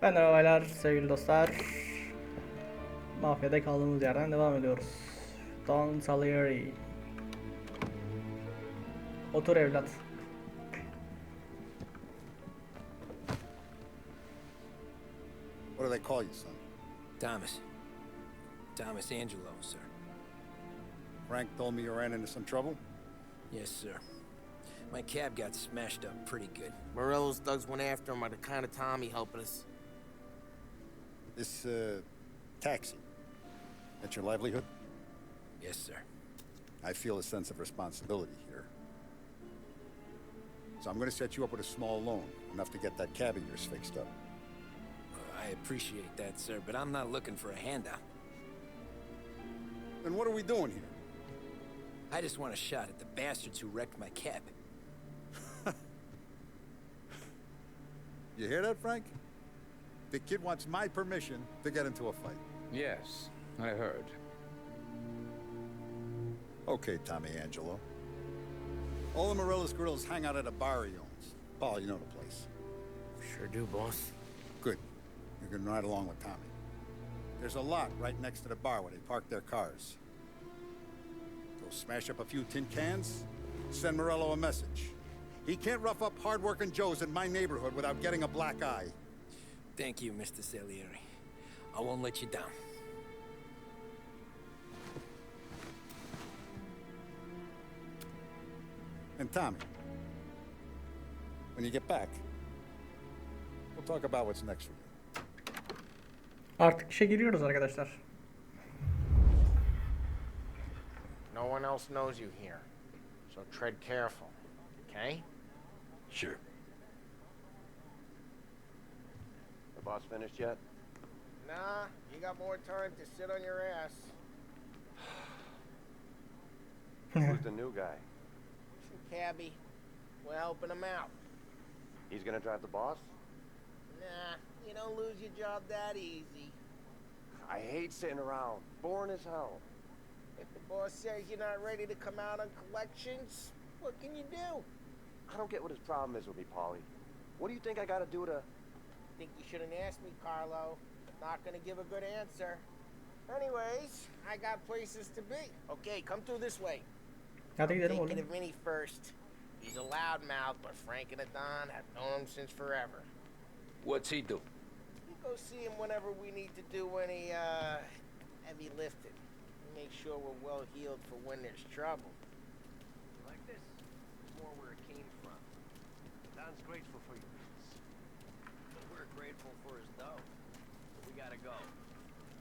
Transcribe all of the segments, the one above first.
Ben de baylar, sevgili dostlar. Mafya'da kaldığımız yerden devam ediyoruz. Don Salieri. Otur evlat. What do they call you, son? Thomas. Thomas Angelo, sir. Frank told me you ran into some trouble? Yes, sir. My cab got smashed up pretty good. Morello's thugs went after him by the kind of Tommy helping us. This, taxi. That's your livelihood? Yes, sir. I feel a sense of responsibility here. So I'm gonna set you up with a small loan, enough to get that cab of yours fixed up. I appreciate that, sir, but I'm not looking for a handout. Then what are we doing here? I just want a shot at the bastards who wrecked my cab. You hear that, Frank? The kid wants my permission to get into a fight. Yes, I heard. Okay, Tommy Angelo. All the Morello's girls hang out at a bar he owns. Paul, you know the place. Sure do, boss. Good. You can ride along with Tommy. There's a lot right next to the bar where they park their cars. Go smash up a few tin cans, send Morello a message. He can't rough up hard-working Joes in my neighborhood without getting a black eye. Thank you, Mr. Salieri. I won't let you down. And Tommy, when you get back, we'll talk about what's next for you. Artık işe giriyoruz arkadaşlar. No one else knows you here, so tread careful, okay? Sure. The boss finished yet? Nah, you got more time to sit on your ass. Who's the new guy? Some cabbie. We're helping him out. He's gonna drive the boss? Nah, you don't lose your job that easy. I hate sitting around. Boring as hell. If the boss says you're not ready to come out on collections, what can you do? I don't get what his problem is with me, Paulie. What do you think I gotta do to... Think you shouldn't ask me, Carlo. Not gonna give a good answer. Anyways, I got places to be. Okay, come through this way. Hadi gidelim Thinking oğlum. of Vinny first. He's a loudmouth, but Frank and the Don have known him since forever. What's he do? We go see him whenever we need to do any, heavy lifting. Make sure we're well healed for when there's trouble. Like this? More where it came from. Don's grateful for your business. But we're grateful for his dough. But we gotta go.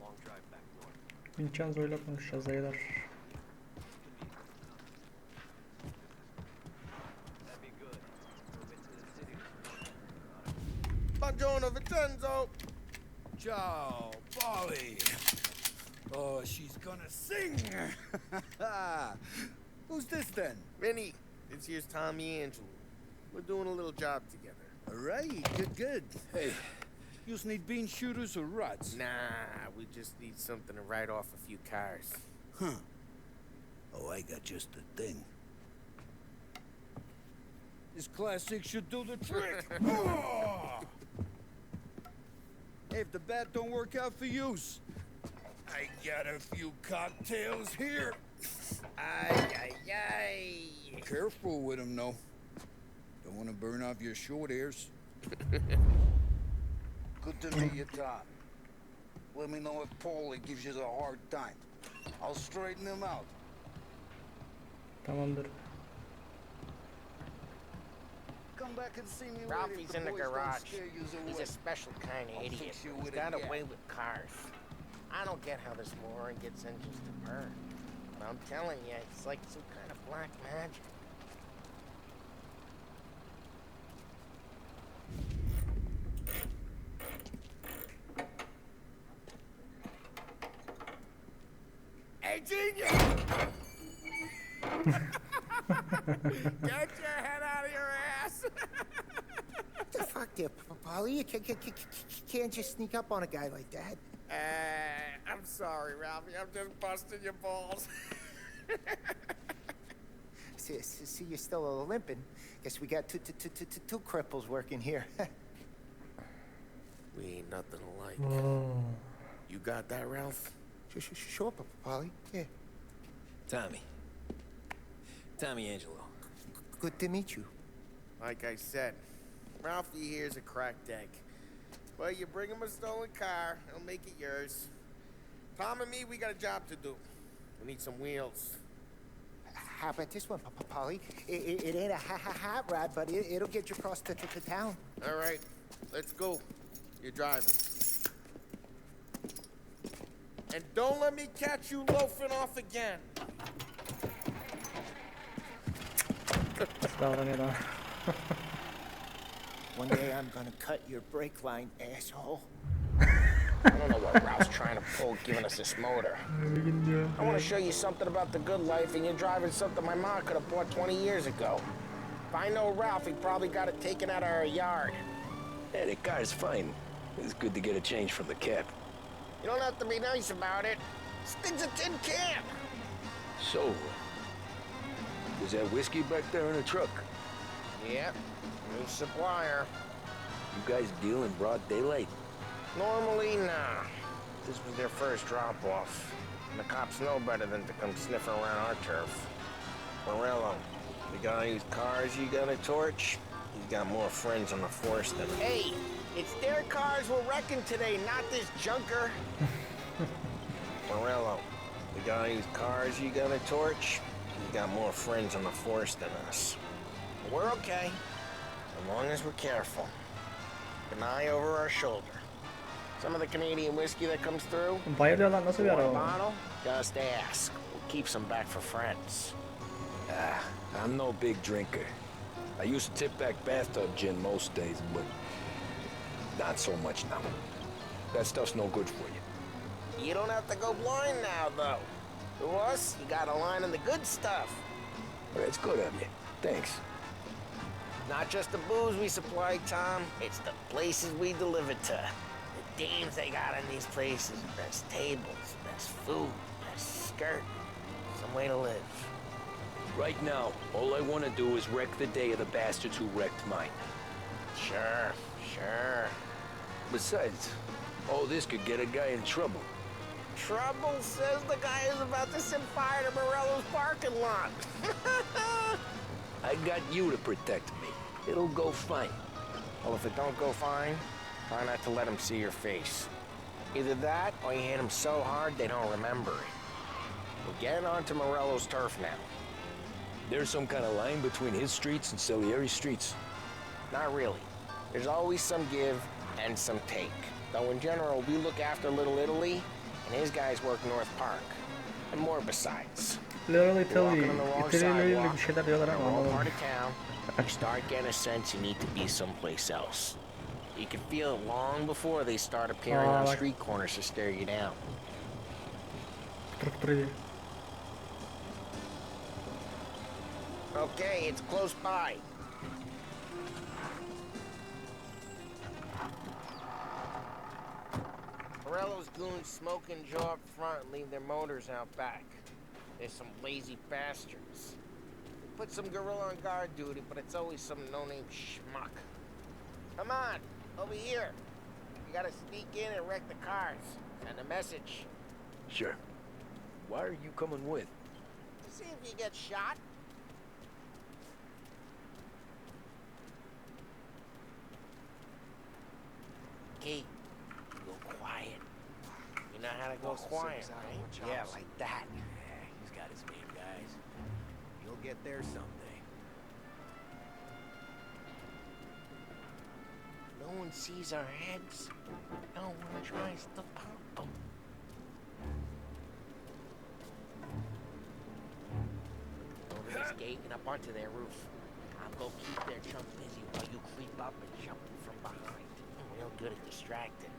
Long drive back north. Vincenzo'yla konuşacağız dayılar. That'd be good. We'll get to the city. Buongiorno, Vincenzo! Ciao, Polly. Oh, she's gonna sing. Who's this then? Vinny, this here's Tommy Angelo. We're doing a little job together. All right, good. Hey, you need bean shooters or rods? Nah, we just need something to write off a few cars. Huh. Oh, I got just the thing. This classic should do the trick. Oh! Hey, if the bat don't work out for yous, I got a few cocktails here. Ay, ay, ay. Careful with them, though. Don't want to burn off your short hairs. Good to meet you, Tom. Let me know if Paulie gives you a hard time. I'll straighten him out. Tamamdır. Come back and see me later. Ralphie's in the boys don't garage. scare yous He's away. a special kind of I'll idiot. fix you He's with a got gap. away with cars. I don't get how this moron gets engines to burn. But I'm telling you, it's like some kind of black magic. Hey, genius! Get your head out of your ass! The fuck there, Polly? You can't just sneak up on a guy like that. I'm sorry, Ralphie. I'm just busting your balls. See, you're still limping. Guess we got two cripples working here. We nothing alike. Oh. You got that, Ralph? Sure, Polly. Yeah. Tommy. Tommy Angelo. Good to meet you. Like I said, Ralphie here's a cracked egg. Well, you bring him a stolen car, he'll make it yours. Tom and me, we got a job to do. We need some wheels. How about this one, Polly? It ain't a hot rod, but it'll get you across to town. All right, let's go. You're driving. And don't let me catch you loafing off again. Davranıyor. One day I'm gonna cut your brake line, asshole. I don't know what Ralph's trying to pull, giving us this motor. I want to show you something about the good life, and you're driving something my mom could have bought 20 years ago. If I know Ralph, he probably got it taken out of our yard. Yeah, the car's fine. It's good to get a change from the cab. You don't have to be nice about it. This thing's a tin can. So, was that whiskey back there in the truck? Yep, new supplier. You guys deal in broad daylight? Normally, nah. This was their first drop-off. And the cops know better than to come sniffing around our turf. Morello, the guy whose cars you got a torch, he's got more friends on the force than... Hey, it's their cars we're wrecking today, not this junker. Morello, the guy whose cars you got a torch, he's got more friends on the force than us. But we're okay, as long as we're careful. An eye over our shoulder. Some of the Canadian whiskey that comes through, Bayılıyor lan, nasıl bir want a araba? bottle? Just ask. We'll keep some back for friends. I'm no big drinker. I used to tip back bathtub gin most days, but not so much now. That stuff's no good for you. You don't have to go blind now, though. To us, you got a line in the good stuff. Well, that's good of you. Thanks. Not just the booze we supply, Tom. It's the places we deliver to. The dames they got in these places. Best tables, best food, best skirt. Some way to live. Right now, all I want to do is wreck the day of the bastards who wrecked mine. Sure, sure. Besides, all this could get a guy in trouble. Trouble says the guy is about to set fire to Morello's parking lot. I got you to protect me. It'll go fine. Well, if it don't go fine, try not to let him see your face. Either that, or you hit him so hard they don't remember it. We're getting onto Morello's turf now. There's some kind of line between his streets and Salieri streets. Not really. There's always some give and some take. Though in general, we look after Little Italy, and his guys work North Park. And more besides. Literally You're walking Italy. on the wrong İtaly'yle sidewalk, bir şeyler diyorlar in the ama wrong anlamadım. part of town, you start getting a sense you need to be someplace else. You can feel it long before they start appearing on like- street corners to stare you down. Okay, it's close by. Morello's goons smoke and jaw up front and leave their motors out back. There's some lazy bastards. They put some gorilla on guard duty, but it's always some no-name schmuck. Come on, over here. You gotta sneak in and wreck the cars. Send a message. Sure. Why are you coming with? To see if you get shot. Key, go quiet. You know how to go quiet, right? Yeah, like that. Yeah, he's got his main guys. You'll get there someday. No one sees our heads. No one tries to pop them. Over this gate and up onto their roof. I'll go keep their chump busy while you creep up and jump from behind. I'm real good at distracting.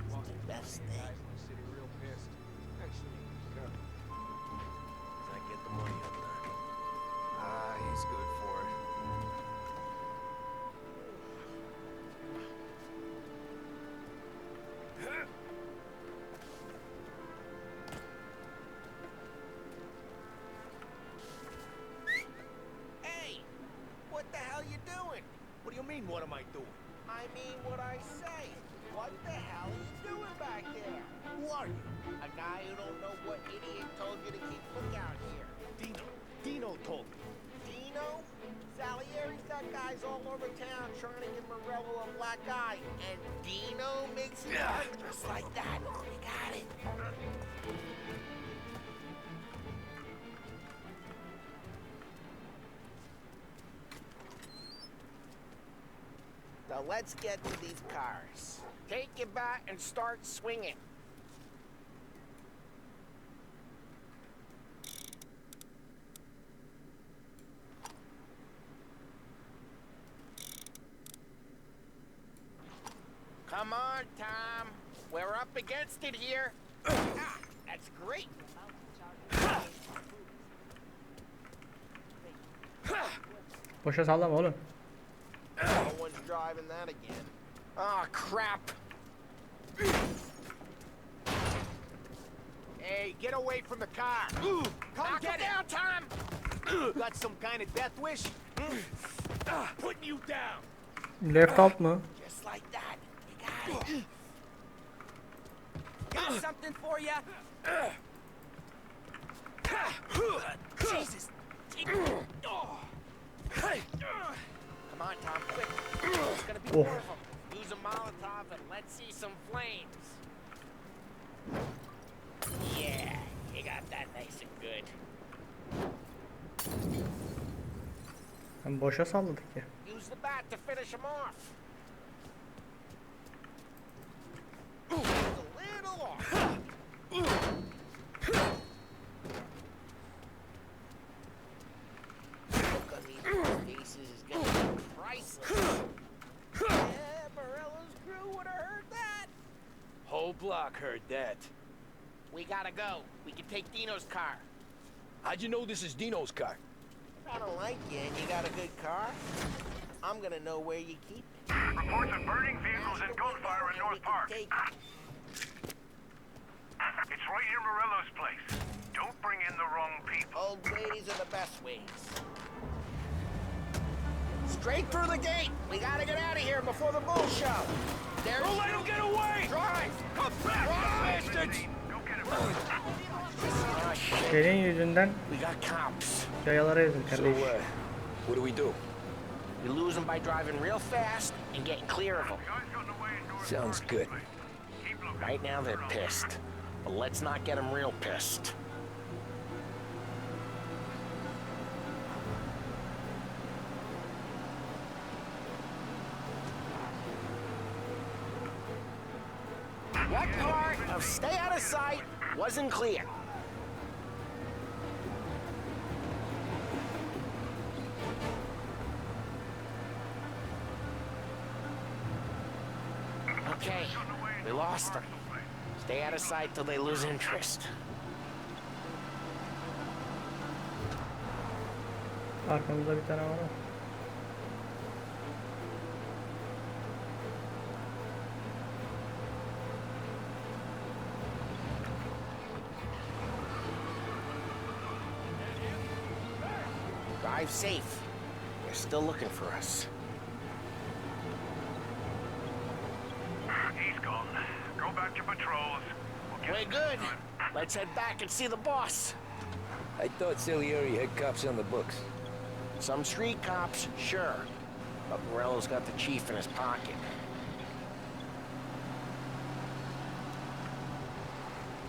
It's the best thing. Does that get the money up there? Ah, he's good for it. Hey! What the hell you doing? What do you mean, what am I doing? I mean what I say. What What the hell are you doing back there? Who are you? A guy who don't know what idiot told you to keep lookout here. Dino told me. Dino? Salieri's got guys all over town trying to give Morello a black eye. And Dino makes it work just like that. You got it. Now let's get to these cars. Take your bat and start swinging. Come on, Tom. We're up against it here. Ah, that's great. Boşa sallama oğlum. No one's driving that again. Oh, crap. Hey, get away from the car. Come get down, Tom. Got some kind of death wish? Putting you down. Left up mı? Just like that. You got it. Got something for you? Jesus. Come on, Tom, quick. There's gonna be more of them. Use a Molotov and let's see some flames. Yeah, you got that nice and good. Hem boşa salladık ya. Use the bat to finish him off. A little off. Look on these faces is gonna be priceless. Yeah, Morello's crew would have heard that. Whole block heard that. We gotta go. We can take Dino's car. How'd you know this is Dino's car? I don't like you and you got a good car. I'm gonna know where you keep it. Reports of burning vehicles and gunfire in North Park. Take It's right near Morello's place. Don't bring in the wrong people. old ways are the best ways. Straight through the gate. We gotta get out of here before the bull show. There's Don't let him get away! Drive! Come back, you bastards! Go get him. Oh, shit. Senin yüzünden We got cops. yayalara ezdim So, kardeş. what do we do? We lose them by driving real fast and getting clear of them. Guys got away in North Sounds Park. good. Keep looking. Right now they're pissed. But let's not get them real pissed. What part of stay out of sight wasn't clear? Okay, we lost them. Stay out of sight till they lose interest. Arkamızda bir tane var ama. Drive safe. They're still looking for us. He's gone. Go back to patrols. We'll get We're you good. this time. Let's head back and see the boss. I thought Salieri had cops on the books. Some street cops, sure. But Morello's got the chief in his pocket.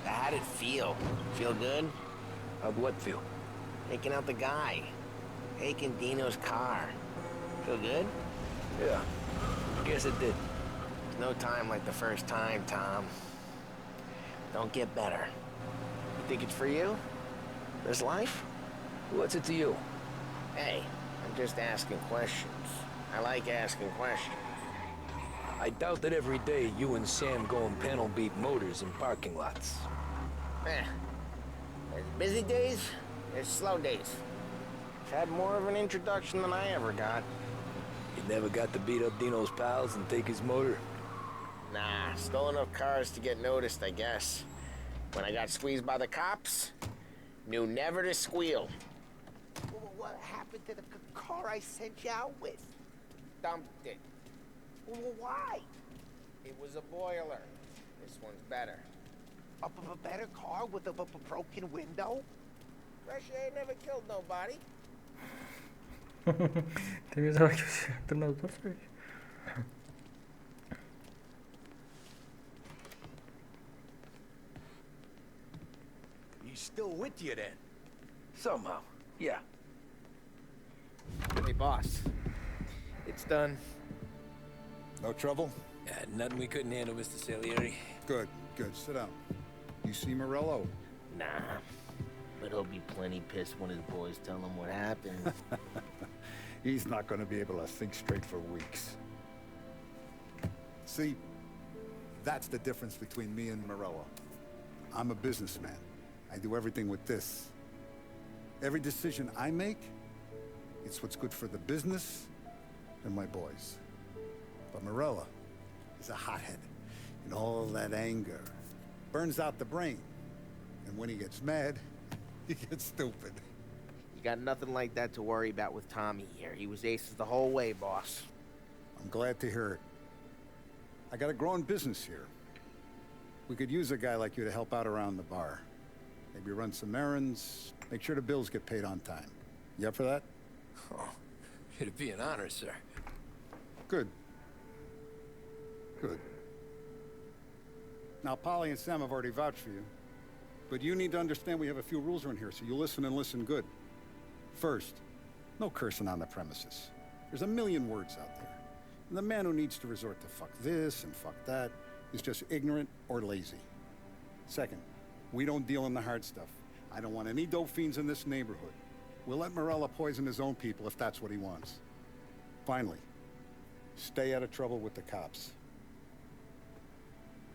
How'd it feel? Feel good? How'd what feel? Taking out the guy. Taking Dino's car. Feel good? Yeah, guess it did. There's no time like the first time, Tom. Don't get better. You think it's for you? This life? What's it to you? Hey, I'm just asking questions. I like asking questions. I doubt that every day you and Sam go and panel beat motors in parking lots. There's busy days, there's slow days. Had more of an introduction than I ever got. You never got to beat up Dino's pals and take his motor? Nah, stole enough cars to get noticed, I guess. When I got squeezed by the cops, knew never to squeal. What happened to the car I sent you out with? Dumped it. Why? It was was a boiler. This one's better. A better car with a broken window? Fresh air never killed nobody. Temiz hava kimse yaptırmaz, doğru söylüyor. He's still with you then? Somehow, yeah. Hey, boss. It's done. No trouble? Nothing we couldn't handle, Mr. Salieri. Good, good. Sit down. You see Morello? Nah. But he'll be plenty pissed when his boys tell him what happened. He's not going to be able to think straight for weeks. See, that's the difference between me and Morello. I'm a businessman. I do everything with this. Every decision I make, it's what's good for the business and my boys. But Morello is a hothead. And all that anger burns out the brain. And when he gets mad, he gets stupid. You got nothing like that to worry about with Tommy here. He was aces the whole way, boss. I'm glad to hear it. I got a growing business here. We could use a guy like you to help out around the bar. Maybe run some errands, make sure the bills get paid on time. You up for that? Oh, it'd be an honor, sir. Good. Good. Now, Polly and Sam have already vouched for you. But you need to understand we have a few rules around here, so you listen and listen good. First, no cursing on the premises. There's a million words out there. And the man who needs to resort to fuck this and fuck that is just ignorant or lazy. Second, we don't deal in the hard stuff. I don't want any dope fiends in this neighborhood. We'll let Morello poison his own people if that's what he wants. Finally, stay out of trouble with the cops.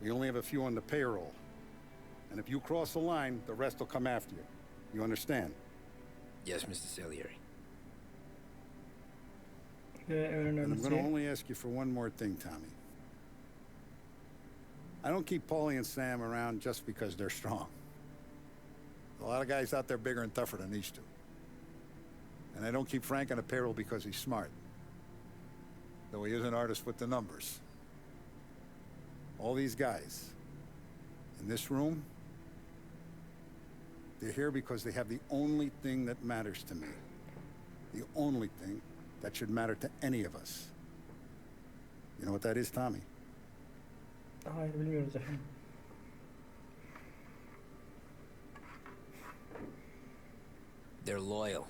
We only have a few on the payroll. And if you cross the line, the rest will come after you. You understand? Yes, Mr. Salieri. And I'm going to only ask you for one more thing, Tommy. I don't keep Paulie and Sam around just because they're strong. There's a lot of guys out there bigger and tougher than these two. And I don't keep Frank on the payroll because he's smart. Though he is an artist with the numbers. All these guys in this room, they're here because they have the only thing that matters to me. The only thing that should matter to any of us. You know what that is, Tommy? Hayır, bilmiyoruz efendim. They're loyal.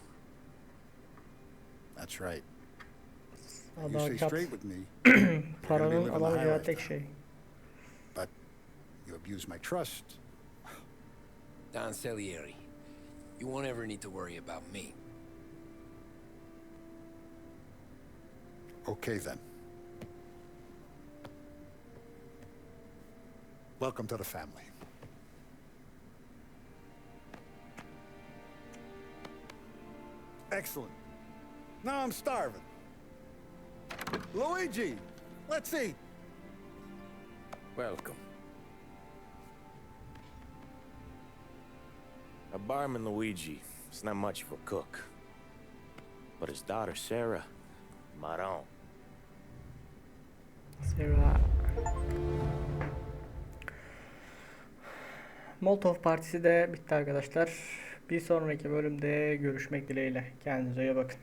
That's right. You stay Adalet. straight with me. You're gonna be Paranın living the alamayacağı highlight tek time. şey. But you abuse my trust. Don Salieri, you won't ever need to worry about me. Okay, then. Welcome to the family. Excellent. Now I'm starving. Luigi, let's eat. Welcome. A barman Luigi is not much of a cook. But his daughter Sarah, Maron. Sarah. Molotov Partisi de bitti arkadaşlar. Bir sonraki bölümde görüşmek dileğiyle. Kendinize iyi bakın.